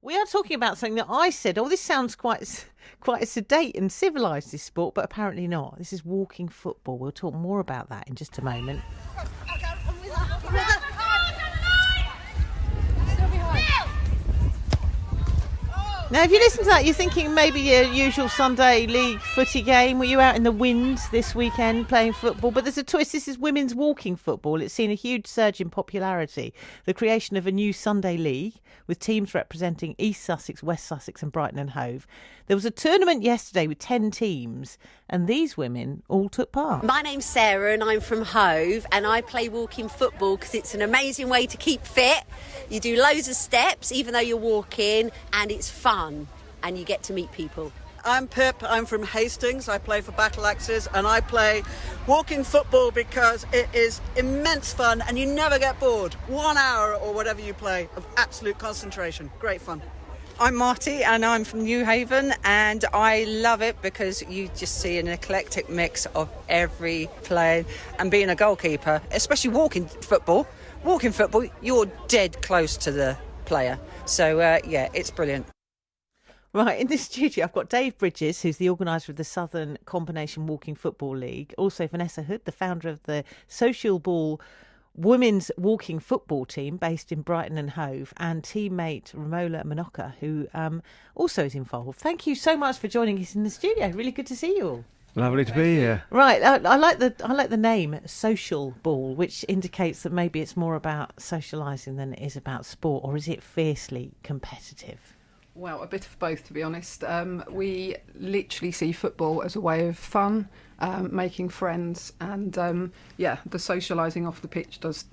We are talking about something that I said, this sounds quite sedate and civilised, this sport, but apparently not. This is walking football. We'll talk more about that in just a moment. Now, if you listen to that, you're thinking maybe a usual Sunday league footy game. Were you out in the wind this weekend playing football? But there's a twist. This is women's walking football. It's seen a huge surge in popularity. The creation of a new Sunday league with teams representing East Sussex, West Sussex and Brighton and Hove. There was a tournament yesterday with 10 teams, and these women all took part. My name's Sarah and I'm from Hove, and I play walking football because it's an amazing way to keep fit. You do loads of steps even though you're walking, and it's fun and you get to meet people. I'm Pip, I'm from Hastings, I play for Battle Axes, and I play walking football because it is immense fun and you never get bored. 1 hour or whatever you play of absolute concentration. Great fun. I'm Marty and I'm from New Haven, and I love it because you just see an eclectic mix of every player, and being a goalkeeper, especially walking football, you're dead close to the player. So, it's brilliant. Right, in this studio, I've got Dave Bridges, who's the organiser of the Southern Combination Walking Football League. Also, Vanessa Hood, the founder of the Socialball women's walking football team based in Brighton and Hove, and teammate Romola Manoka, who also is involved. Thank you so much for joining us in the studio. Really good to see you all. Lovely to be here. Right, I like the name Social Ball, which indicates that maybe it's more about socialising than it is about sport, or is it fiercely competitive? Well, a bit of both, to be honest. We literally see football as a way of fun, making friends, and the socialising off the pitch does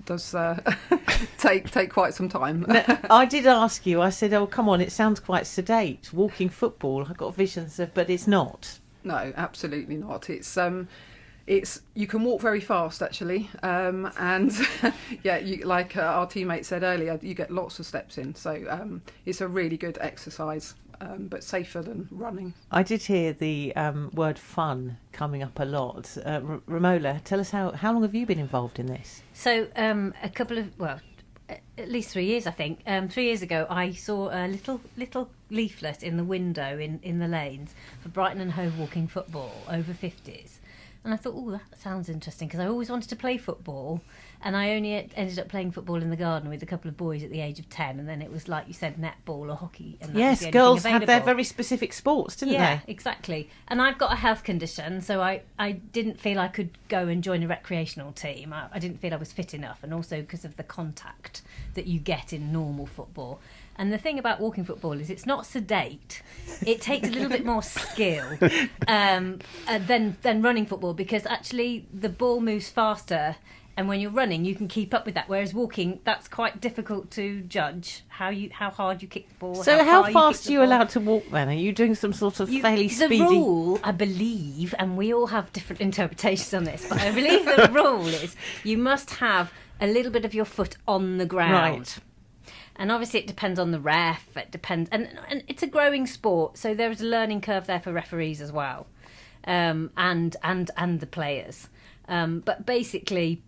take quite some time. Now, I did ask you. I said, "Oh, come on! It sounds quite sedate. Walking football. I've got visions of, but it's not." No, absolutely not. It's you can walk very fast actually, and like our teammate said earlier, you get lots of steps in. So it's a really good exercise, but safer than running. I did hear the word fun coming up a lot. Romola, tell us how long have you been involved in this? So at least 3 years, I think. 3 years ago, I saw a little leaflet in the window in the lanes for Brighton and Hove walking football over 50s. And I thought, that sounds interesting, because I always wanted to play football, and I only ended up playing football in the garden with a couple of boys at the age of 10, and then it was, like you said, netball or hockey. And yes, girls have their very specific sports, didn't they? Yeah, exactly. And I've got a health condition, so I didn't feel I could go and join a recreational team. I didn't feel I was fit enough, and also because of the contact that you get in normal football. And the thing about walking football is it's not sedate. It takes a little bit more skill than running football, because actually the ball moves faster, and when you're running you can keep up with that. Whereas walking, that's quite difficult to judge how hard you kick the ball. So how fast are you allowed to walk then? Are you doing some sort of fairly speedy? The rule, I believe, and we all have different interpretations on this, but I believe the rule is you must have a little bit of your foot on the ground. Right. And obviously it depends on the ref, it depends, and it's a growing sport, so there is a learning curve there for referees as well, and the players. But basically,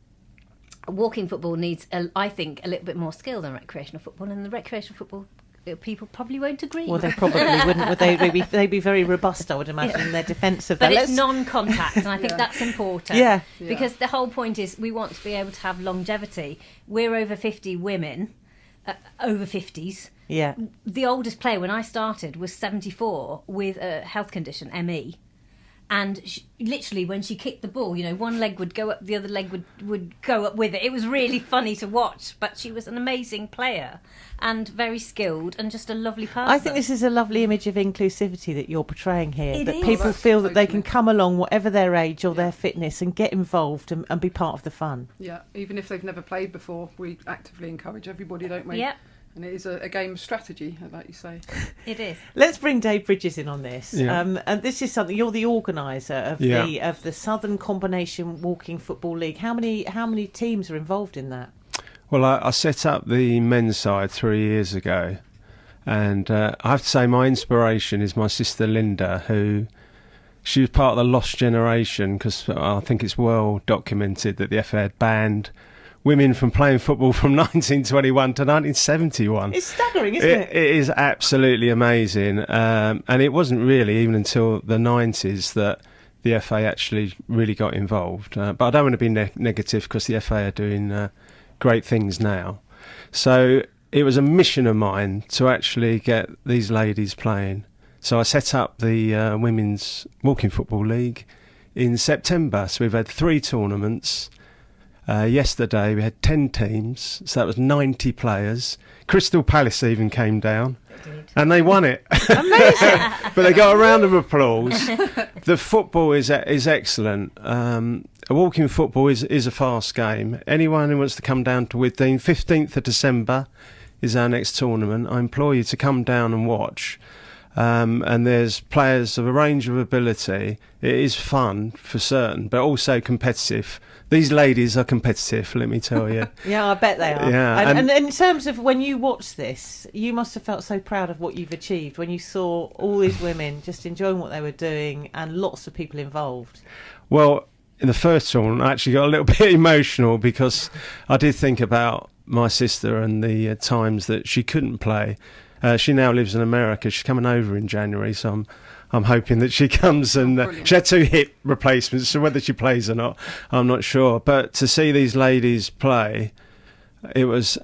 walking football needs, I think, a little bit more skill than recreational football, and the recreational football people probably won't agree. Well, they probably wouldn't. Would they? They'd be very robust, I would imagine, in their defence of that. But it's non-contact, and I think that's important. Yeah. Because the whole point is we want to be able to have longevity. We're over 50 women. Over 50s. Yeah. The oldest player when I started was 74 with a health condition, ME. And literally, when she kicked the ball, one leg would go up, the other leg would go up with it. It was really funny to watch, but she was an amazing player and very skilled and just a lovely person. I think this is a lovely image of inclusivity that you're portraying here. It that is. People feel that they can come along, whatever their age or their fitness, and get involved and be part of the fun. Yeah, even if they've never played before, we actively encourage everybody, don't we? Yep. And it is a game of strategy, like you say. It is. Let's bring Dave Bridges in on this. Yeah. And this is something, you're the organiser of the Southern Combination Walking Football League. How many teams are involved in that? Well, I set up the men's side 3 years ago, and I have to say my inspiration is my sister Linda, she was part of the lost generation, because I think it's well documented that the FA had banned women from playing football from 1921 to 1971. It's staggering, isn't it? It is absolutely amazing. And it wasn't really even until the 90s that the FA actually really got involved. But I don't want to be negative, because the FA are doing great things now. So it was a mission of mine to actually get these ladies playing. So I set up the Women's Walking Football League in September. So we've had 3 tournaments. Yesterday we had 10 teams, so that was 90 players. Crystal Palace even came down, and they won it. Amazing! But they got a round of applause. The football is excellent. Walking football is a fast game. Anyone who wants to come down to Withdean, 15th of December is our next tournament. I implore you to come down and watch. And there's players of a range of ability. It is fun for certain, but also competitive. These ladies are competitive, let me tell you. Yeah, I bet they are. Yeah, and in terms of when you watched this, you must have felt so proud of what you've achieved when you saw all these women just enjoying what they were doing and lots of people involved. Well, in the first tournament, I actually got a little bit emotional, because I did think about my sister and the times that she couldn't play. She now lives in America. She's coming over in January, so I'm hoping that she comes. And she had 2 hip replacements, so whether she plays or not, I'm not sure. But to see these ladies play, it was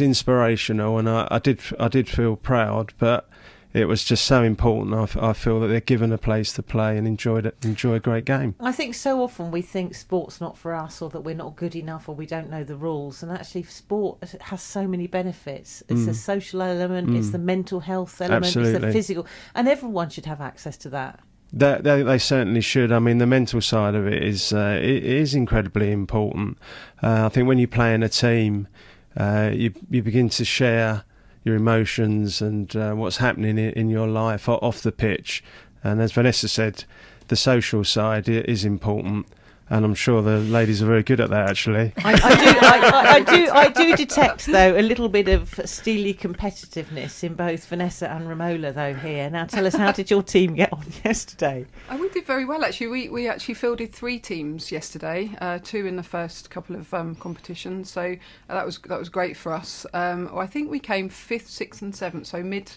inspirational, and I did feel proud. But it was just so important. I feel that they're given a place to play and enjoy a great game. I think so often we think sport's not for us, or that we're not good enough, or we don't know the rules. And actually, sport has so many benefits. It's the social element, it's the mental health element, Absolutely. It's the physical, and everyone should have access to that. They certainly should. I mean, the mental side of it is incredibly important. I think when you play in a team, you begin to share your emotions and what's happening in your life off the pitch. And as Vanessa said, the social side is important. And I'm sure the ladies are very good at that, actually. I do detect, though, a little bit of steely competitiveness in both Vanessa and Romola, though, here. Now, tell us, how did your team get on yesterday? We did very well, actually. We actually fielded 3 teams yesterday, 2 in the first couple of competitions. So that was great for us. I think we came 5th, 6th and 7th, so mid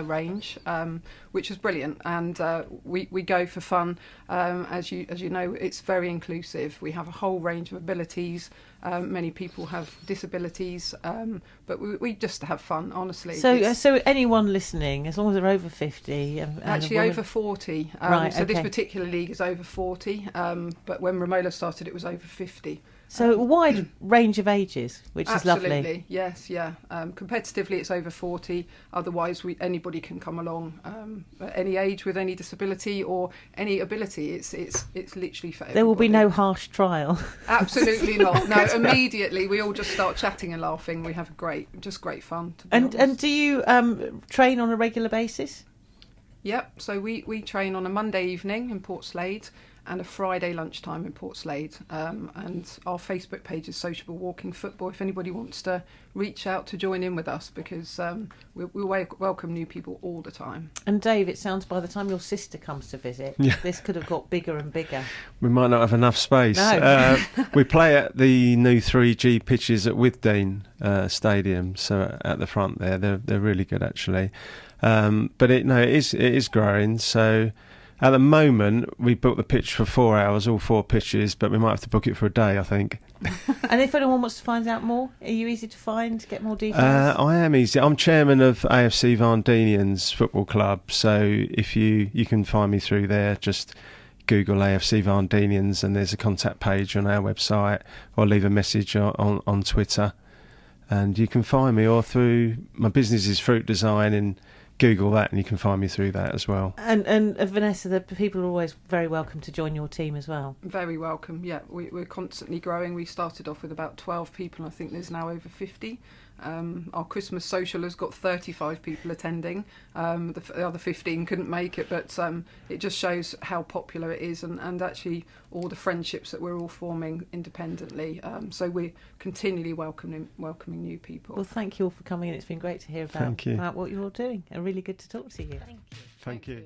range, which was brilliant. And we go for fun. As you know, it's very inclusive. We have a whole range of abilities. Many people have disabilities, but we just have fun, honestly. So anyone listening, as long as they're over 50, actually over 40. Right, so okay. this particular league is over 40, but when Romola started, it was over 50. So a wide range of ages, which is lovely. Absolutely, yes, yeah. Competitively, it's over 40. Otherwise, anybody can come along, at any age with any disability or any ability. It's literally for everybody. There will be no harsh trial. Absolutely not. No, immediately we all just start chatting and laughing. We have great fun. To be honest. And do you train on a regular basis? Yep. So we train on a Monday evening in Portslade and a Friday lunchtime in Portslade. And our Facebook page is Socialball Walking Football, if anybody wants to reach out to join in with us, because we welcome new people all the time. And Dave, it sounds by the time your sister comes to visit, this could have got bigger and bigger. We might not have enough space. No. We play at the new 3G pitches at Withdean Stadium, so at the front there. They're really good, actually. But it is growing, so... At the moment, we booked the pitch for 4 hours, all 4 pitches, but we might have to book it for a day, I think. And if anyone wants to find out more, are you easy to find, get more details? I am easy. I'm chairman of AFC Vardinians Football Club, so if you can find me through there, just Google AFC Vardinians and there's a contact page on our website, or leave a message on Twitter. And you can find me, or through my business is Fruit Design, and Google that and you can find me through that as well. And Vanessa, the people are always very welcome to join your team as well. Very welcome, yeah. We're constantly growing. We started off with about 12 people. I think there's now over 50. Our Christmas social has got 35 people attending. The other 15 couldn't make it, but it just shows how popular it is, and actually all the friendships that we're all forming independently. So we're continually welcoming new people. Well, thank you all for coming in. It's been great to hear about what you're all doing, and really good to talk to you. Thank you.